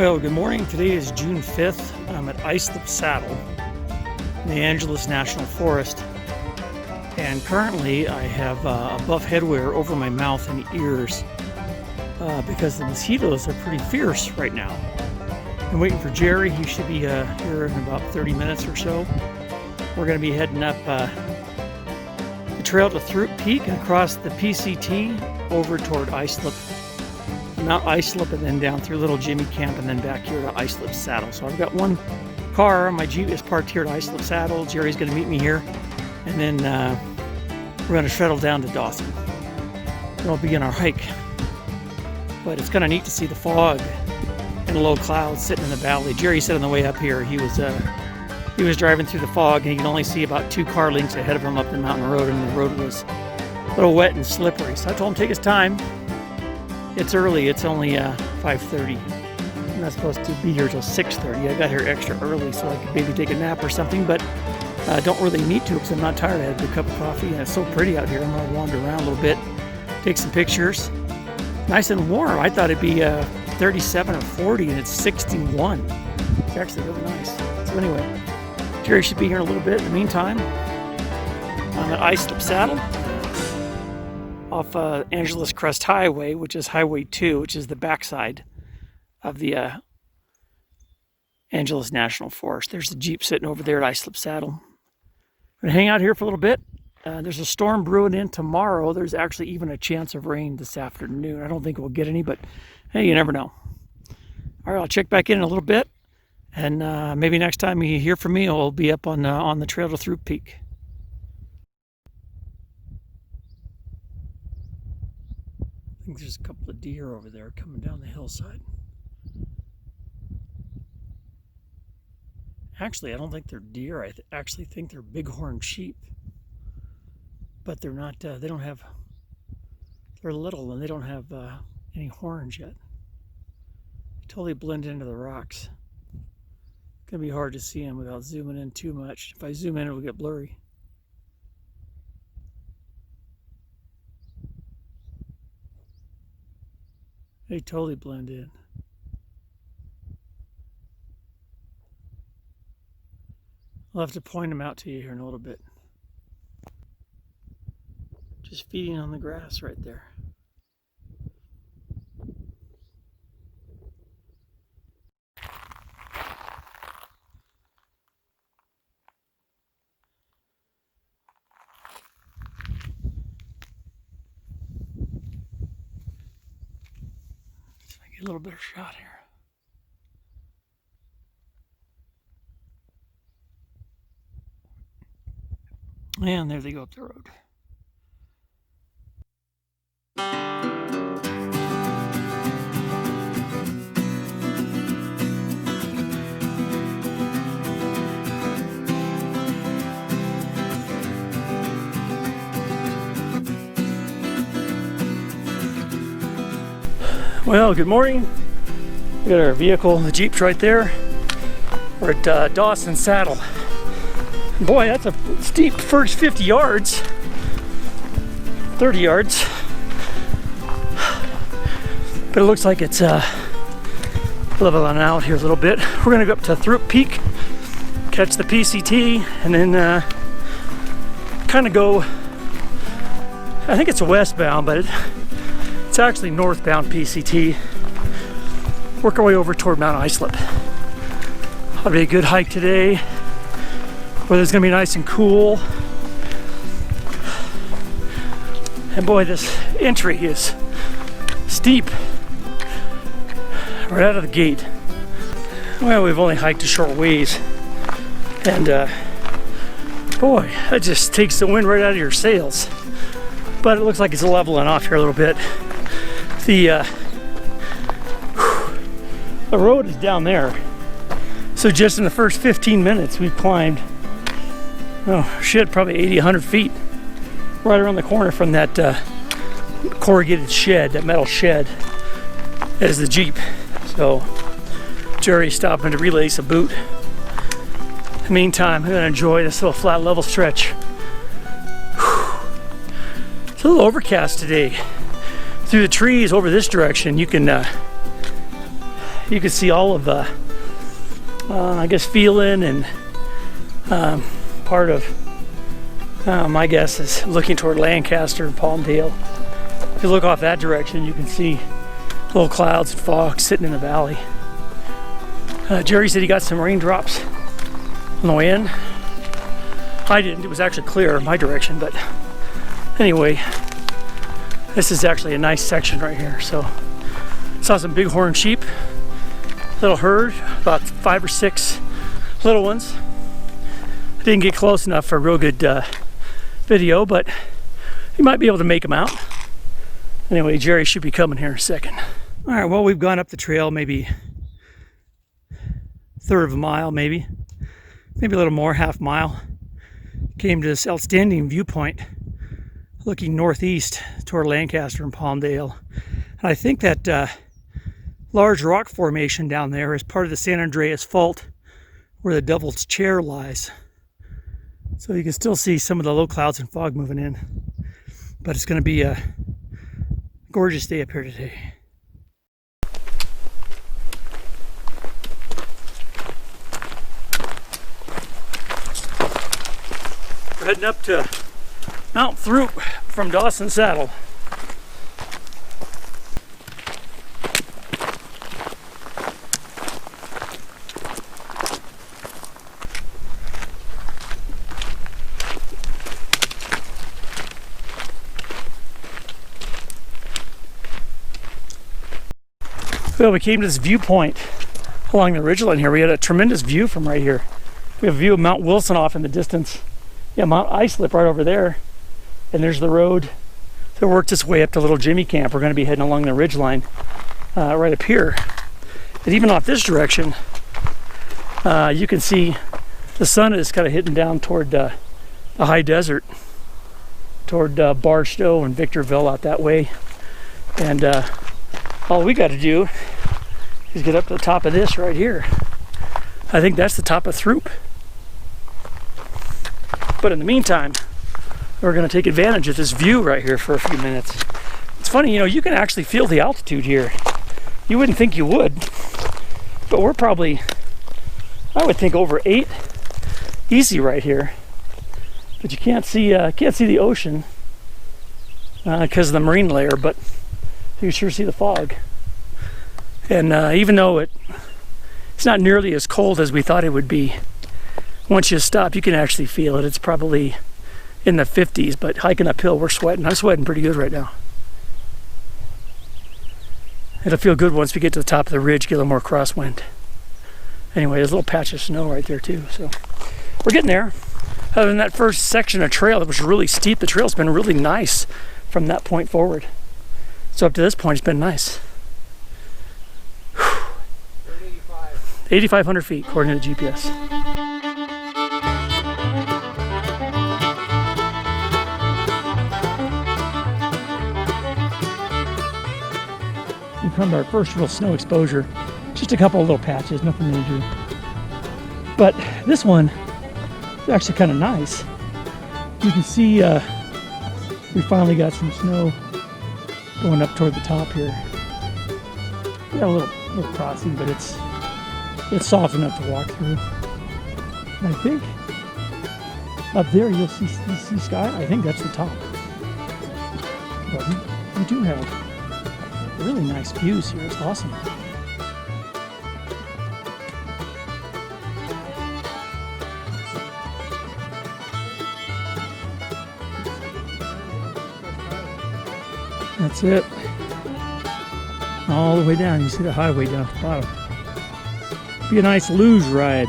Well, good morning. Today is June 5th. I'm at Islip Saddle in the Angeles National Forest. And currently I have a buff headwear over my mouth and ears because the mosquitoes are pretty fierce right now. I'm waiting for Gerry. He should be here in about 30 minutes or so. We're going to be heading up the trail to Throop Peak and across the P.C.T. over toward Islip. Mount Islip, and then down through Little Jimmy Camp, and then back here to Islip Saddle. So I've got one car, my Jeep is parked here at Islip Saddle. Gerry's going to meet me here, and then we're going to shuttle down to Dawson. We'll begin our hike. But it's kind of neat to see the fog and low clouds sitting in the valley. Gerry said on the way up here he was driving through the fog and he could only see about 2 car lengths ahead of him up the mountain road, and the road was a little wet and slippery. So I told him take his time. It's early, it's only 5:30. I'm not supposed to be here till 6:30. I got here extra early so I could maybe take a nap or something, but I don't really need to because I'm not tired. I had a good cup of coffee and it's so pretty out here. I'm going to wander around a little bit, take some pictures. Nice and warm. I thought it'd be 37 or 40 and it's 61. It's actually really nice. So anyway, Gerry should be here in a little bit. In the meantime, I'm at Islip Saddle off Angeles Crest Highway, which is Highway 2, which is the backside of the Angeles National Forest. There's the Jeep sitting over there at Islip Saddle. I'm going to hang out here for a little bit. There's a storm brewing in tomorrow. There's actually even a chance of rain this afternoon. I don't think we'll get any, but hey, you never know. All right, I'll check back in a little bit, and maybe next time you hear from me, I'll be up on the trail to Throop Peak. I think there's a couple of deer over there coming down the hillside. Actually, I don't think they're deer. I actually think they're bighorn sheep. But they're not, they're little and they don't have any horns yet. They totally blend into the rocks. It's going to be hard to see them without zooming in too much. If I zoom in, it'll get blurry. They totally blend in. I'll have to point them out to you here in a little bit. Just feeding on the grass right there. A little better shot here. And there they go up the road. Well, good morning. We got our vehicle, the Jeep's right there. We're at Dawson Saddle. Boy, that's a steep first 50 yards. 30 yards. But it looks like it's leveling out here a little bit. We're gonna go up to Throop Peak, catch the P.C.T, and then kind of go, I think it's westbound, but it's actually northbound P.C.T. Work our way over toward Mount Islip. That'll be a good hike today. Weather's gonna be nice and cool. And boy, this entry is steep right out of the gate. Well, we've only hiked a short ways. And boy, that just takes the wind right out of your sails. But it looks like it's leveling off here a little bit. The road is down there. So just in the first 15 minutes, we've climbed, oh shit, probably 80, 100 feet. Right around the corner from that corrugated shed, that metal shed, is the Jeep. So Gerry's stopping to relace a boot. In the meantime, I'm gonna enjoy this little flat level stretch. It's a little overcast today. Through the trees over this direction, you can you can see all of I guess Phelan and part of my guess is looking toward Lancaster and Palmdale. If you look off that direction, you can see little clouds and fog sitting in the valley. Gerry said he got some raindrops on the way in. I didn't. It was actually clear in my direction, but anyway, this is actually a nice section right here. So saw some bighorn sheep, little herd, about 5 or 6 little ones. I didn't get close enough for a real good video, but you might be able to make them out. Anyway, Gerry should be coming here in a second. All right, well, we've gone up the trail maybe a third of a mile, maybe a little more, half mile. Came to this outstanding viewpoint looking northeast toward Lancaster and Palmdale. And I think that large rock formation down there is part of the San Andreas Fault where the Devil's Chair lies. So you can still see some of the low clouds and fog moving in. But it's going to be a gorgeous day up here today. We're heading up to Mount Throop from Dawson Saddle. Well, we came to this viewpoint along the ridgeline here. We had a tremendous view from right here. We have a view of Mount Wilson off in the distance. Yeah, Mount Islip right over there. And there's the road that worked its way up to Little Jimmy Camp. We're going to be heading along the ridgeline right up here. And even off this direction, you can see the sun is kind of hitting down toward the high desert, toward Barstow and Victorville out that way. And all we got to do is get up to the top of this right here. I think that's the top of Throop. But in the meantime, we're going to take advantage of this view right here for a few minutes. It's funny, you know, you can actually feel the altitude here. You wouldn't think you would, but we're probably, I would think, over 8 easy right here. But you can't see the ocean because of the marine layer, but you can sure see the fog. And even though it's not nearly as cold as we thought it would be, once you stop, you can actually feel it. It's probably in the 50s, but hiking uphill, we're sweating. I'm sweating pretty good right now. It'll feel good once we get to the top of the ridge, get a little more crosswind. Anyway, there's a little patch of snow right there too, so we're getting there. Other than that first section of trail that was really steep, the trail's been really nice from that point forward. So up to this point, it's been nice. 8,500 feet, according to the GPS. We've come to our first real snow exposure. Just a couple of little patches, nothing major. But this one is actually kind of nice. You can see we finally got some snow going up toward the top here. We got a little crossing, but it's soft enough to walk through. And I think up there you'll see sky. I think that's the top. But we do have really nice views here. It's awesome. That's it. All the way down. You see the highway down at the bottom. Be a nice luge ride.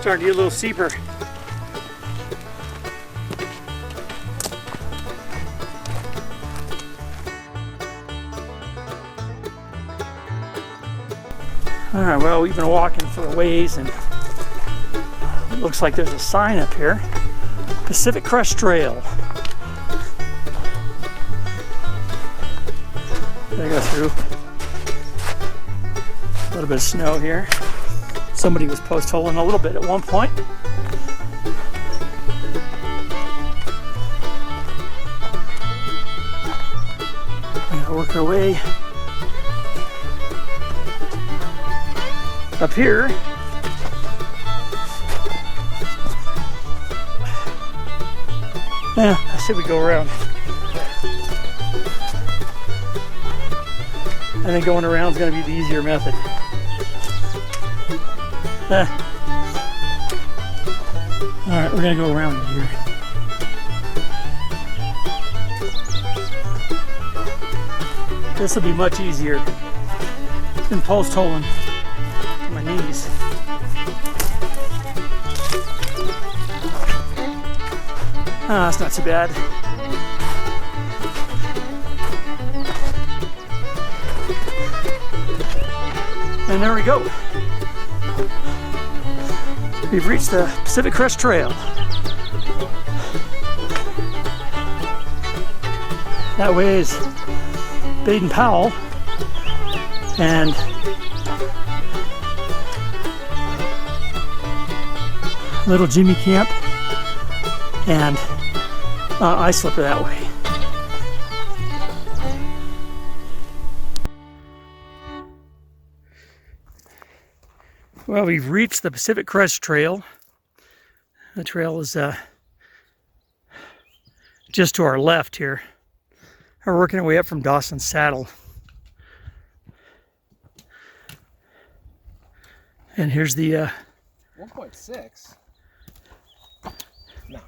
Starting to get a little steeper. All right, well, we've been walking for a ways, and it looks like there's a sign up here. Pacific Crest Trail. Gotta go through. A little bit of snow here. Somebody was post holing a little bit at one point. We're gonna work our way up here. Yeah, I said we go around. I think going around is going to be the easier method. Alright, we're going to go around here. This will be much easier than post holing on my knees. Ah, that's not too bad. And there we go. We've reached the Pacific Crest Trail. That way is Baden-Powell and Little Jimmy Camp and Islip are that way. Well, we've reached the Pacific Crest Trail. The trail is just to our left here. We're working our way up from Dawson Saddle. And here's the 1.6. No,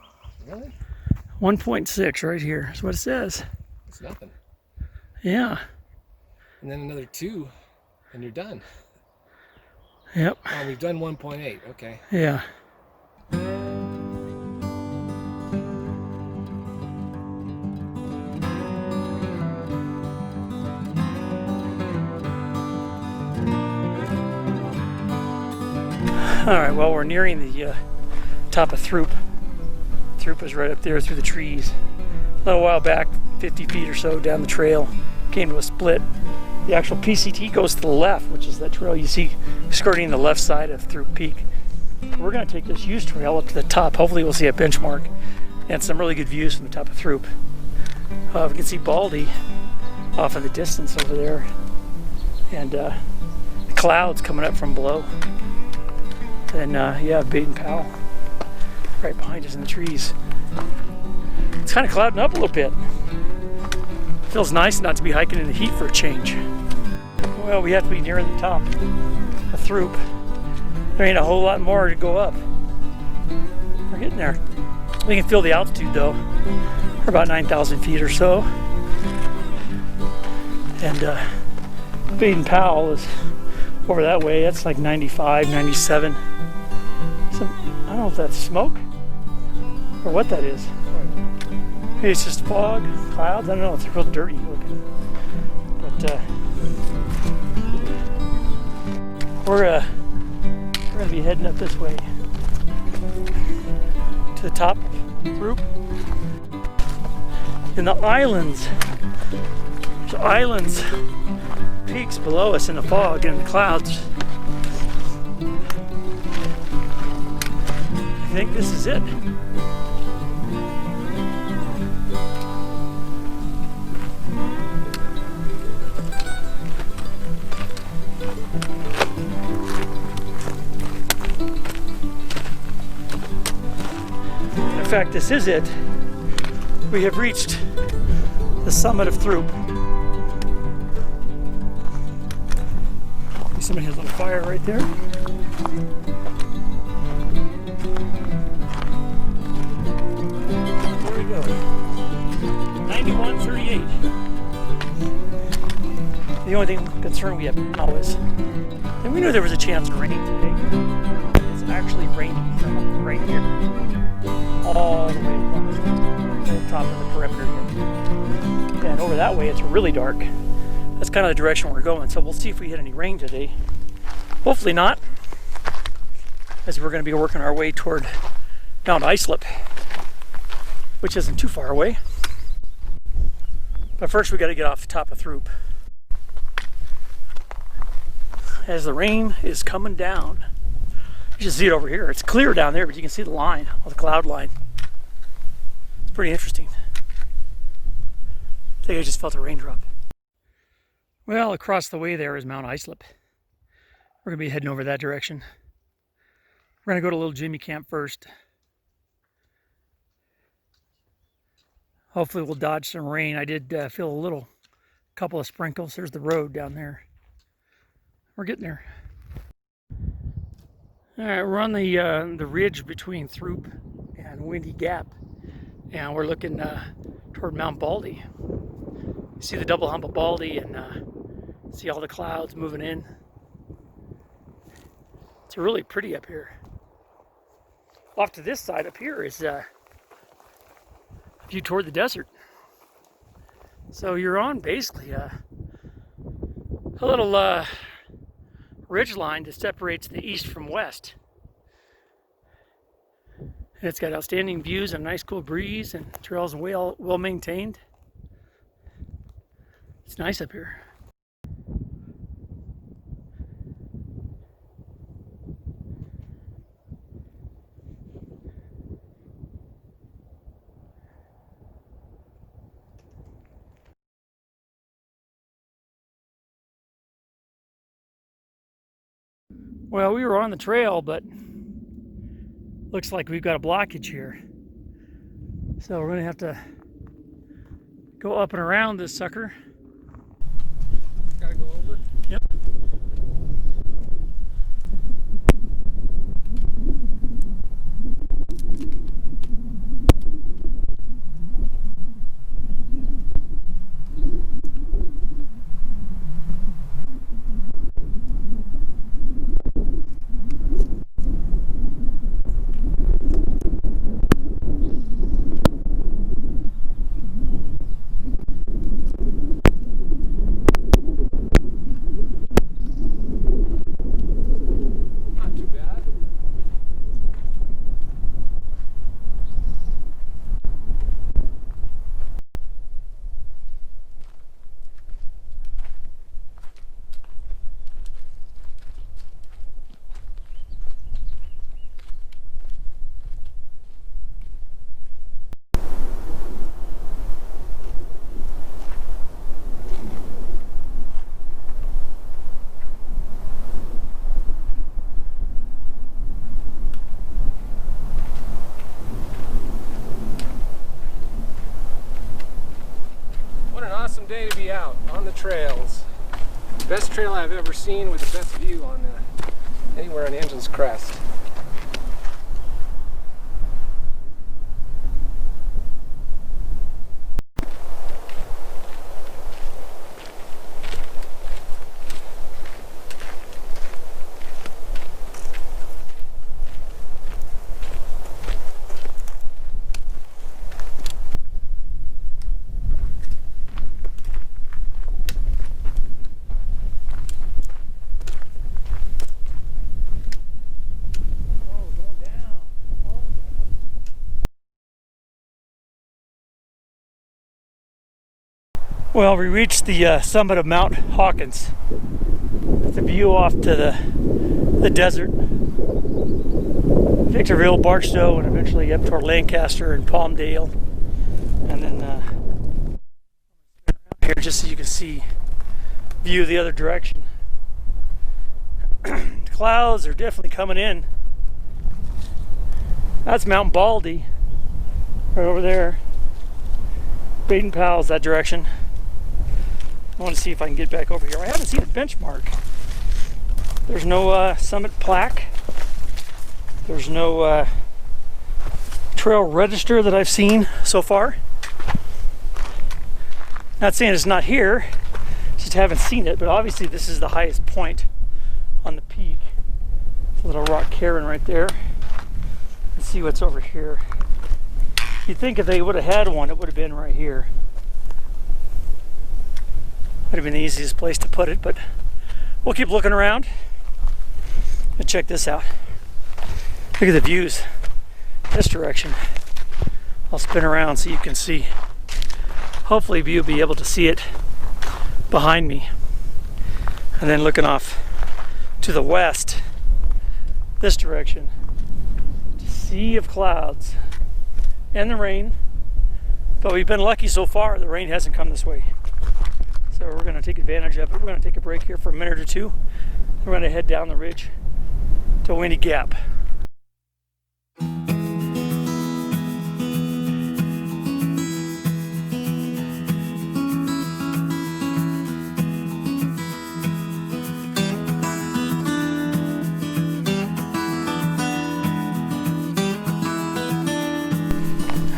really? 1.6 right here. That's what it says. It's nothing. Yeah. And then another 2, and you're done. Yep. Oh, we've done 1.8. Okay. Yeah. All right. Well, we're nearing the top of Throop. Throop is right up there through the trees. A little while back, 50 feet or so down the trail, came to a split. The actual P.C.T. goes to the left, which is that trail you see skirting the left side of Throop Peak. We're going to take this used trail up to the top. Hopefully we'll see a benchmark and some really good views from the top of Throop. We can see Baldy off in the distance over there, and the clouds coming up from below. And yeah, Baden-Powell right behind us in the trees. It's kind of clouding up a little bit. Feels nice not to be hiking in the heat for a change. Well, we have to be nearing the top of Throop. There ain't a whole lot more to go up. We're getting there. We can feel the altitude though. We're about 9,000 feet or so. And Baden-Powell is over that way. That's like 95, 97. So, I don't know if that's smoke or what that is. Maybe it's just fog, clouds. I don't know. It's real dirty looking. But we're gonna be heading up this way to the top of Throop. In the islands, there's islands, peaks below us in the fog and the clouds. I think this is it. In fact, this is it. We have reached the summit of Throop. Somebody has a little fire right there. There we go. 91:38. The only concern we have now is, and we knew there was a chance of rain today. It's actually raining from right here, all the way across the top of the perimeter here. And over that way, it's really dark. That's kind of the direction we're going. So we'll see if we hit any rain today. Hopefully not, as we're going to be working our way toward Mount Islip, which isn't too far away. But first we got to get off the top of Throop, as the rain is coming down. You should see it over here. It's clear down there, but you can see the line, the cloud line. It's pretty interesting. I think I just felt a raindrop. Well, across the way there is Mount Islip. We're going to be heading over that direction. We're going to go to Little Jimmy Camp first. Hopefully we'll dodge some rain. I did feel a couple of sprinkles. There's the road down there. We're getting there. All right, we're on the ridge between Throop and Windy Gap, and we're looking toward Mount Baldy. You see the double hump of Baldy, and see all the clouds moving in. It's really pretty up here. Off to this side up here is a view toward the desert. So you're on basically a little ridge line that separates the east from west. And it's got outstanding views and a nice cool breeze, and trails well maintained. It's nice up here. Well, we were on the trail, but looks like we've got a blockage here. So we're going to have to go up and around this sucker. Gotta go over? Yep. Awesome day to be out on the trails. Best trail I've ever seen with the best view on anywhere on Angeles Crest. Well, we reached the summit of Mount Hawkins. It's a view off to the desert. Victorville, Barstow, and eventually up toward Lancaster and Palmdale. And then here just so you can see view the other direction. The clouds are definitely coming in. That's Mount Baldy right over there. Baden Powell's that direction. I want to see if I can get back over here. I haven't seen a benchmark. There's no summit plaque. There's no trail register that I've seen so far. Not saying it's not here, just haven't seen it, but obviously this is the highest point on the peak. It's a little rock cairn right there. Let's see what's over here. You'd think if they would have had one, it would have been right here. Would have been the easiest place to put it, but we'll keep looking around. Let's check this out. Look at the views this direction. I'll spin around so you can see. Hopefully you'll be able to see it behind me. And then looking off to the west, this direction. Sea of clouds and the rain, but we've been lucky so far. The rain hasn't come this way, so we're going to take advantage of it. We're going to take a break here for a minute or two. We're going to head down the ridge to Windy Gap.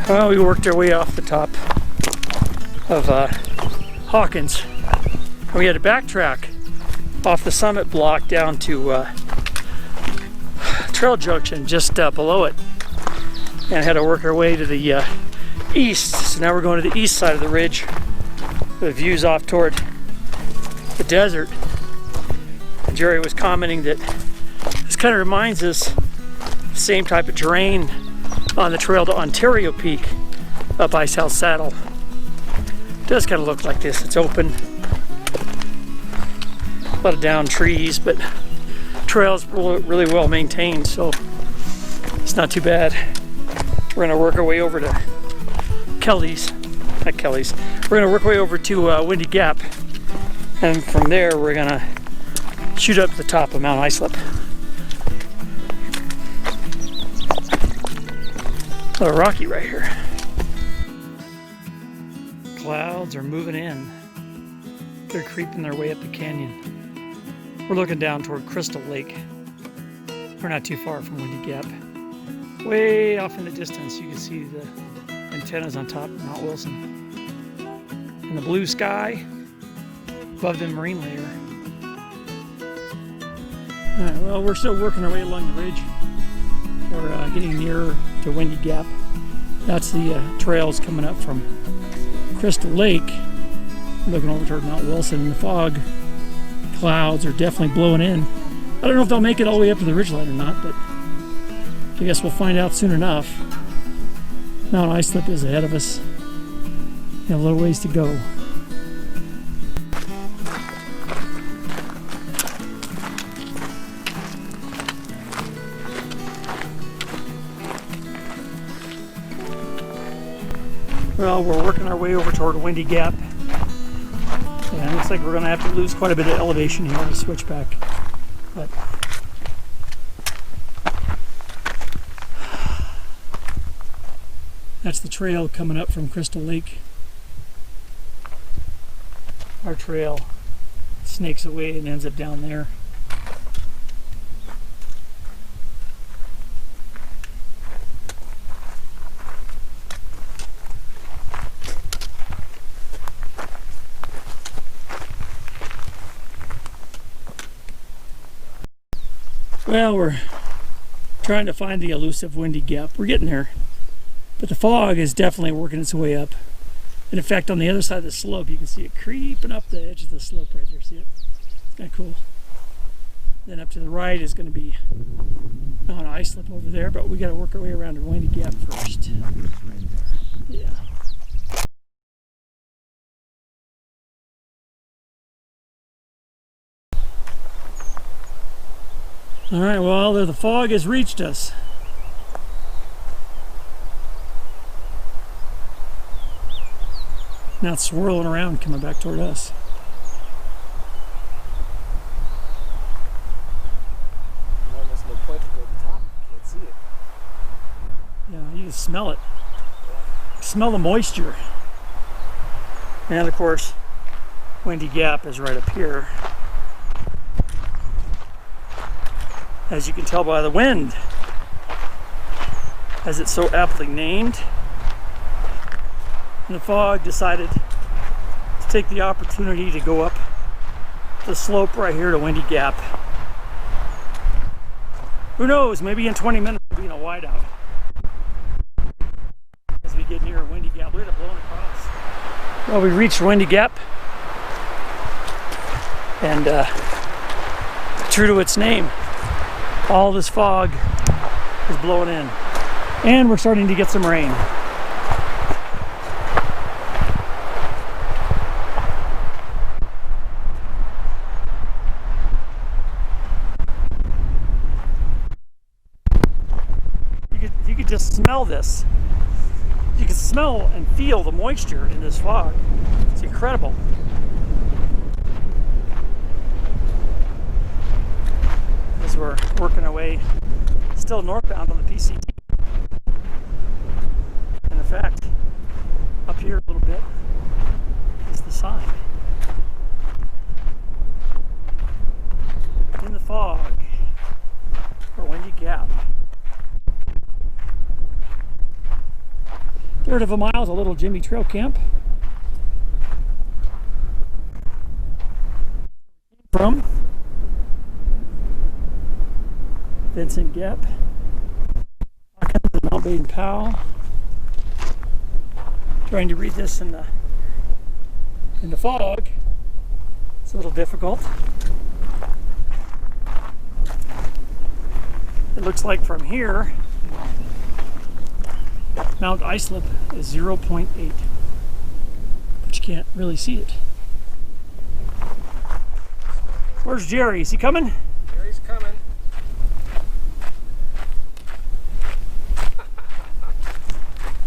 Well, we worked our way off the top of Hawkins, and we had to backtrack off the summit block down to Trail Junction just below it, and had to work our way to the east. So now we're going to the east side of the ridge. The views off toward the desert. And Gerry was commenting that this kind of reminds us the same type of terrain on the trail to Ontario Peak up by South Saddle. It does kind of look like this. It's open, a lot of down trees, but trail's really well maintained, so it's not too bad. We're gonna work our way over to Kelly's. We're gonna work our way over to Windy Gap, and from there we're gonna shoot up the top of Mount Islip. A little rocky right here. Clouds are moving in. They're creeping their way up the canyon. We're looking down toward Crystal Lake. We're not too far from Windy Gap. Way off in the distance, you can see the antennas on top of Mount Wilson. And the blue sky above the marine layer. All right, well, we're still working our way along the ridge. We're getting nearer to Windy Gap. That's the trails coming up from Crystal Lake. Looking over toward Mount Wilson, and the fog clouds are definitely blowing in. I don't know if they'll make it all the way up to the ridgeline or not, but I guess we'll find out soon enough. Mount Islip is ahead of us. Got a little ways to go. Well, we're working our way over toward Windy Gap, and it looks like we're going to have to lose quite a bit of elevation here to switch back. But that's the trail coming up from Crystal Lake. Our trail snakes away and ends up down there. Well, we're trying to find the elusive Windy Gap. We're getting there, but the fog is definitely working its way up. And in fact, on the other side of the slope, you can see it creeping up the edge of the slope right there. See it? It's kind of cool. Then up to the right is going to be Mount Islip over there, but we got to work our way around to Windy Gap first. Yeah. All right, well, the fog has reached us. Now it's swirling around, coming back toward us. Almost no point to go to the top. You can't see it. Yeah, you can smell it. Smell the moisture. And of course, Windy Gap is right up here. As you can tell by the wind, as it's so aptly named. And the fog decided to take the opportunity to go up the slope right here to Windy Gap. Who knows, maybe in 20 minutes we'll be in a whiteout. As we get near Windy Gap, look at it blowing across. Well, we reached Windy Gap, and true to its name, all this fog is blowing in, and we're starting to get some rain. smell and feel the moisture in this fog. It's incredible. As we're working our way still northbound on the P.C.T. And in fact, up here a little bit is the sign. In the fog for Windy Gap. Third of a mile is a little Jimmy Trail camp. From Vincent Gap, Hawkins and Mount Baden Powell. Trying to read this in the fog. It's a little difficult. It looks like from here, Mount Islip is 0.8, but you can't really see it. Where's Gerry? Is he coming? Gerry's coming.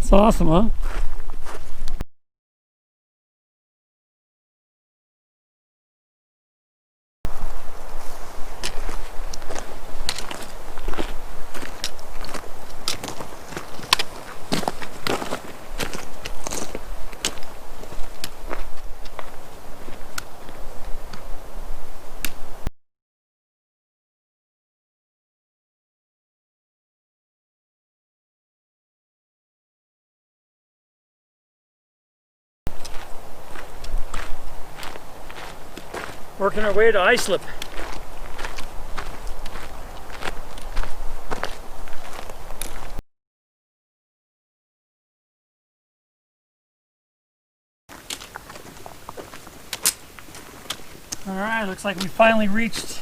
It's awesome, huh? Working our way to Islip. All right, looks like we finally reached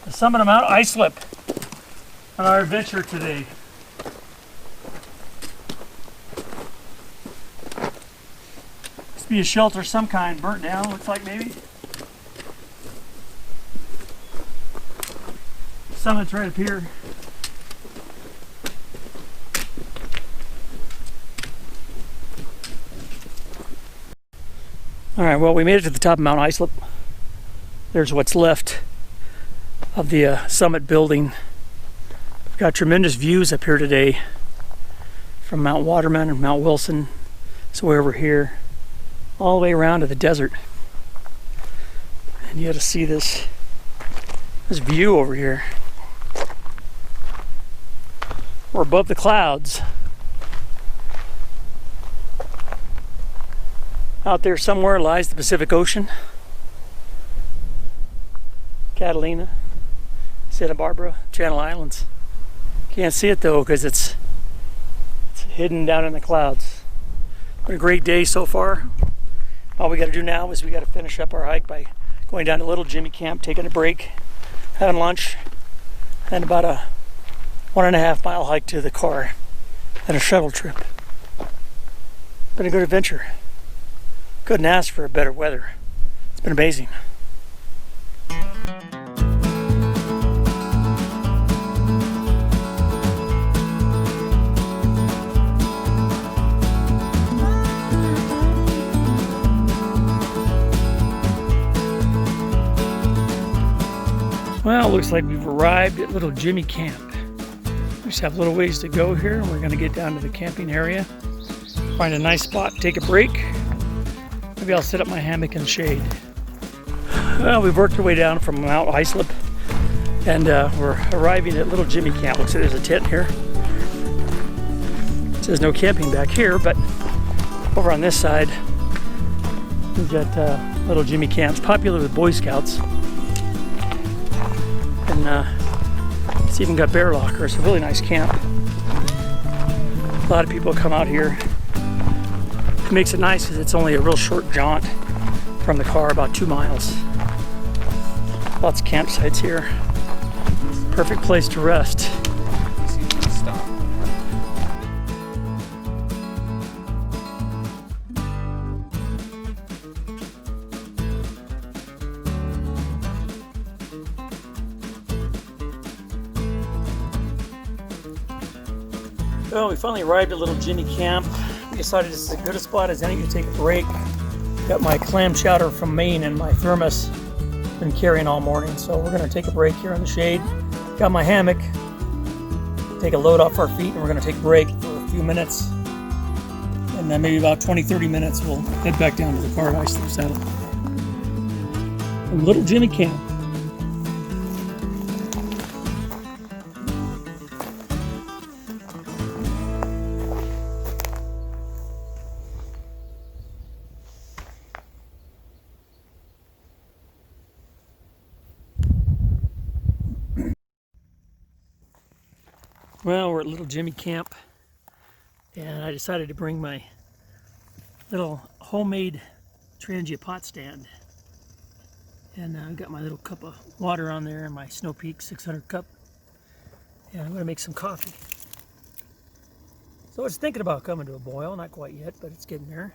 the summit of Mount Islip on our adventure today. Must be a shelter of some kind, burnt down, looks like maybe. Summit's right up here. All right, well, we made it to the top of Mount Islip. There's what's left of the summit building. We've got tremendous views up here today from Mount Waterman and Mount Wilson. So way over here, all the way around to the desert. And you got to see this view over here. We're above the clouds. Out there somewhere lies the Pacific Ocean. Catalina, Santa Barbara, Channel Islands. Can't see it though because it's hidden down in the clouds. Been a great day so far. All we got to do now is we got to finish up our hike by going down to Little Jimmy Camp, taking a break, having lunch, and about a 1.5 mile hike to the car and a shuttle trip. Been a good adventure. Couldn't ask for better weather. It's been amazing. Well, it looks like we've arrived at Little Jimmy Camp. We just have a little ways to go here, and we're going to get down to the camping area, find a nice spot, take a break. Maybe I'll set up my hammock in the shade. Well, we've worked our way down from Mount Islip, and we're arriving at Little Jimmy Camp. Looks like there's a tent here. It says no camping back here, but over on this side, we've got Little Jimmy Camp. It's popular with Boy Scouts. And it's even got bear locker. It's a really nice camp. A lot of people come out here. It makes it nice because it's only a real short jaunt from the car, about 2 miles. Lots of campsites here. Perfect place to rest. Well, we finally arrived at Little Jimmy Camp. decided this is as good a spot as any to take a break. Got my clam chowder from Maine in my thermos. Been carrying all morning, so we're gonna take a break here in the shade. Got my hammock. Take a load off our feet, and we're gonna take a break for a few minutes. And then maybe about 20-30 minutes, we'll head back down to the car at Islip Saddle. From Little Jimmy Camp. Well, we're at Little Jimmy Camp, and I decided to bring my little homemade transient pot stand. And I've got my little cup of water on there and my Snow Peak 600 cup. And I'm going to make some coffee. So I was thinking about coming to a boil, not quite yet, but it's getting there.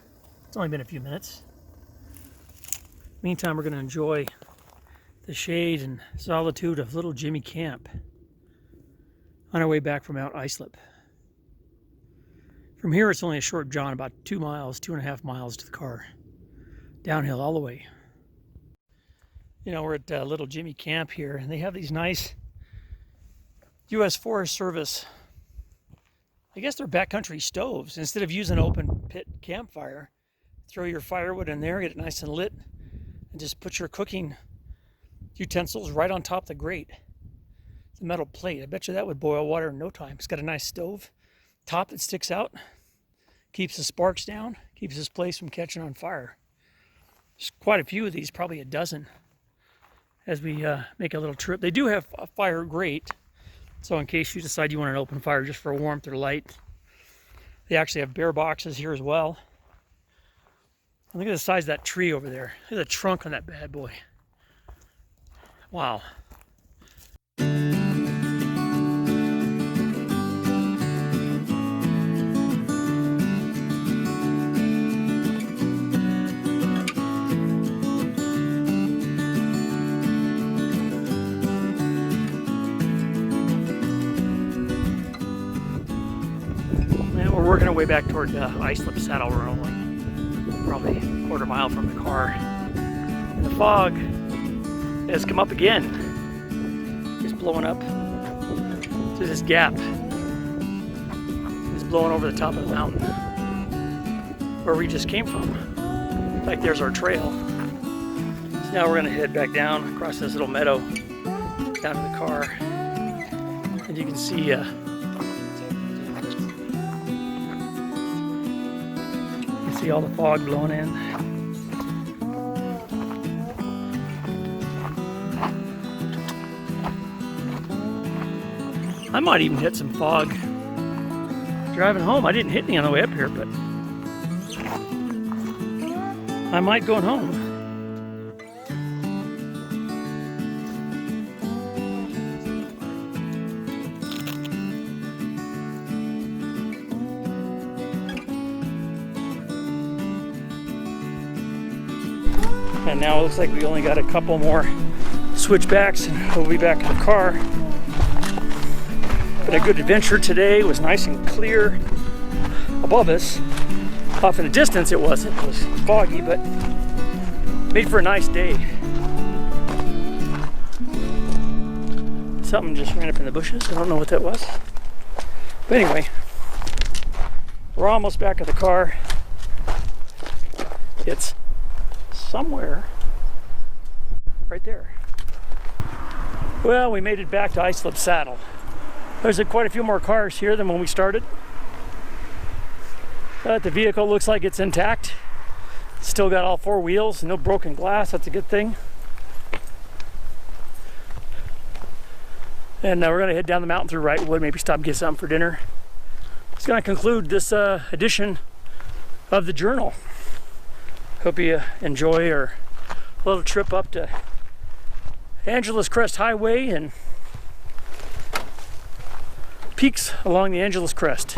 It's only been a few minutes. Meantime, we're going to enjoy the shade and solitude of Little Jimmy Camp on our way back from Mount Islip. From here, it's only a short jaunt, about 2 miles, 2.5 miles to the car. Downhill all the way. You know, we're at Little Jimmy Camp here, and they have these nice U.S. Forest Service, I guess they're backcountry stoves. Instead of using an open pit campfire, throw your firewood in there, get it nice and lit, and just put your cooking utensils right on top of the grate. It's a metal plate. I bet you that would boil water in no time. It's got a nice stove top that sticks out, keeps the sparks down, keeps this place from catching on fire. There's quite a few of these, probably a dozen, as we make a little trip. They do have a fire grate, so in case you decide you want an open fire just for warmth or light. They actually have bear boxes here as well. Look at the size of that tree over there. Look at the trunk on that bad boy. Wow. We're working our way back toward Islip Saddle. We're only probably a quarter mile from the car. And the fog has come up again. It's blowing up through this gap. It's blowing over the top of the mountain where we just came from. In fact, there's our trail. So now we're going to head back down across this little meadow down to the car. And you can see see all the fog blowing in. I might even hit some fog driving home. I didn't hit any on the way up here, but I might going home. And now it looks like we only got a couple more switchbacks and we'll be back in the car. But a good adventure today. It was nice and clear above us. Off in the distance it wasn't. It was foggy, but made for a nice day. Something just ran up in the bushes. I don't know what that was. But anyway, we're almost back at the car. It's somewhere right there. Well, we made it back to Islip Saddle. There's quite a few more cars here than when we started. The vehicle looks like it's intact. Still got all 4 wheels, no broken glass. That's a good thing. And we're gonna head down the mountain through Wrightwood, maybe stop and get something for dinner. It's gonna conclude this edition of the journal. Hope you enjoy our little trip up to Angeles Crest Highway and peaks along the Angeles Crest.